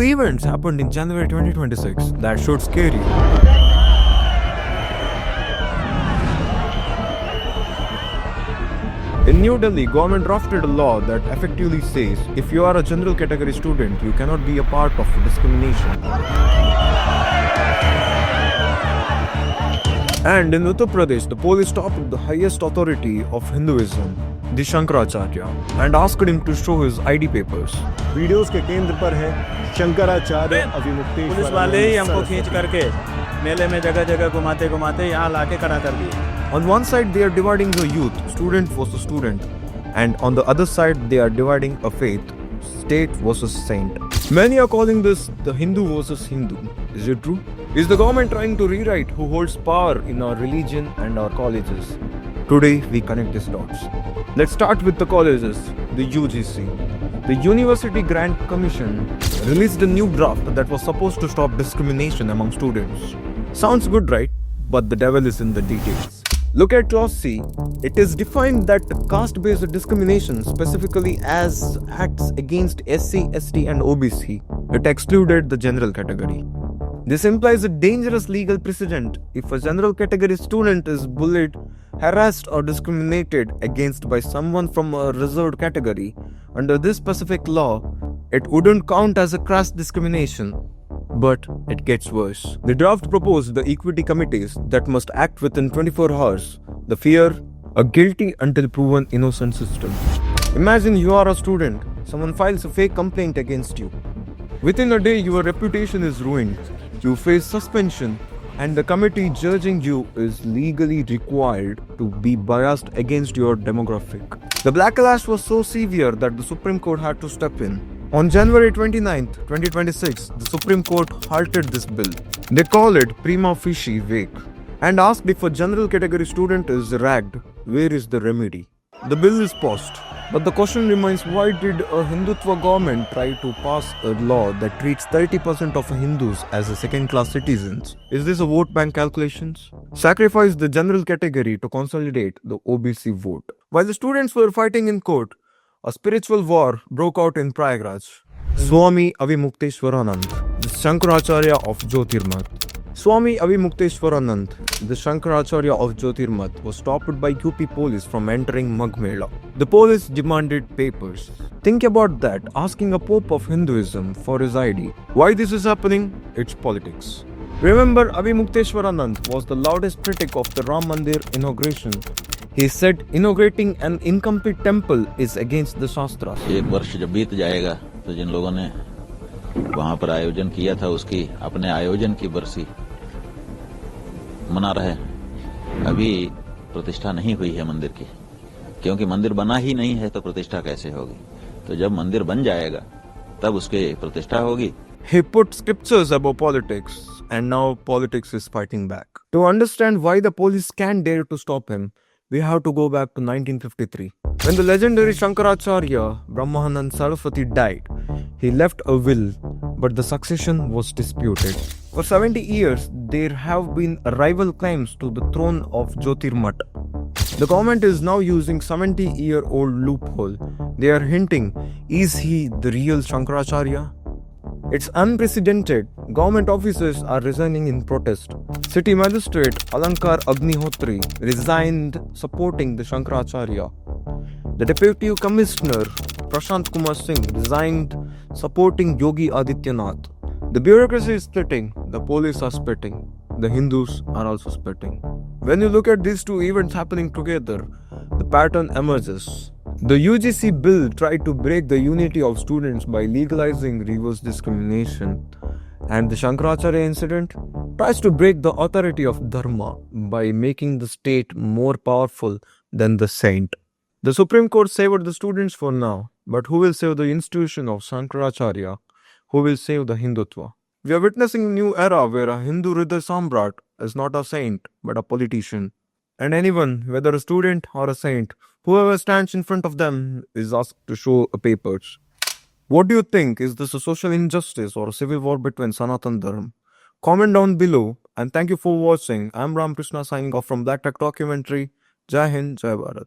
events happened in January 2026 that should scare you. In New Delhi, government drafted a law that effectively says if you are a general category student, you cannot be a part of discrimination. And in Uttar Pradesh, the police stopped the highest authority of Hinduism, the Shankaracharya, and asked him to show his ID papers. Videos के केंद्र पर है Shankaracharya Abhimukteshwar. Police वाले ही हमको खींच करके मेले में जगह जगह घुमाते घुमाते यहाँ लाके खड़ा कर दिए। On one side, they are dividing the youth, student versus student, and on the other side, they are dividing a faith, state versus saint. Many are calling this the Hindu versus Hindu. Is it true? Is the government trying to rewrite who holds power in our religion and our colleges? Today, we connect these dots. Let's start with the colleges, the UGC. The University Grant Commission released a new draft that was supposed to stop discrimination among students. Sounds good, right? But the devil is in the details. Look at Clause C. It is defined that caste-based discrimination, specifically as acts against SC, ST and OBC, it excluded the general category. This implies a dangerous legal precedent. If a general category student is bullied, harassed or discriminated against by someone from a reserved category, under this specific law, it wouldn't count as a caste discrimination. But it gets worse. The draft proposed the equity committees that must act within 24 hours. The fear, a guilty until proven innocent system. Imagine you are a student. Someone files a fake complaint against you. Within a day, your reputation is ruined. You face suspension, and the committee judging you is legally required to be biased against your demographic. The backlash was so severe that the Supreme Court had to step in. On January 29, 2026, the Supreme Court halted this bill. They call it prima facie vague and asked if a general category student is ragged, where is the remedy? The bill is passed, but the question remains, why did a Hindutva government try to pass a law that treats 30% of Hindus as second-class citizens? Is this a vote bank calculations? Sacrifice the general category to consolidate the OBC vote. While the students were fighting in court, a spiritual war broke out in Prayagraj. Swami Avimukteswaranand, the Shankaracharya of Jyotirmat. Swami Avimukteswaranand, the Shankaracharya of Jyotirmat, was stopped by UP police from entering Magh Mela. The police demanded papers. Think about that, asking a pope of Hinduism for his ID. Why this is happening? It's politics. Remember, Avimukteswaranand was the loudest critic of the Ram Mandir inauguration. He said inaugurating an incomplete temple is against the Shastras. एक वर्ष जब बीत जाएगा तो जिन लोगों ने वहां पर आयोजन किया था उसकी अपने आयोजन की बरसी मना रहे। अभी प्रतिष्ठा नहीं हुई है मंदिर की, क्योंकि मंदिर बना ही नहीं है तो प्रतिष्ठा कैसे होगी? तो जब मंदिर बन जाएगा तब उसके प्रतिष्ठा होगी। He put scriptures above politics, and now politics is fighting back. To understand why the police can't dare to stop him, we have to go back to 1953. When the legendary Shankaracharya Brahmanand Saraswati died, he left a will, but the succession was disputed. For 70 years, there have been rival claims to the throne of Jyotirmat. The government is now using 70-year-old loophole. They are hinting, is he the real Shankaracharya? It's unprecedented. Government officers are resigning in protest. City Magistrate Alankar Agnihotri resigned supporting the Shankaracharya. The Deputy Commissioner Prashant Kumar Singh resigned supporting Yogi Adityanath. The bureaucracy is splitting, the police are splitting, the Hindus are also splitting. When you look at these two events happening together, the pattern emerges. The UGC bill tried to break the unity of students by legalizing reverse discrimination, and the Shankaracharya incident tries to break the authority of Dharma by making the state more powerful than the saint. The Supreme Court saved the students for now, but who will save the institution of Shankaracharya? Who will save the Hindutva? We are witnessing a new era where a Hindu Hriday Samrat is not a saint but a politician. And anyone, whether a student or a saint, whoever stands in front of them is asked to show papers. What do you think? Is this a social injustice or a civil war between Sanatan Dharma? Comment down below, and thank you for watching. I'm Ram Krishna signing off from Black Tech Documentary. Jai Hind, Jai Bharat.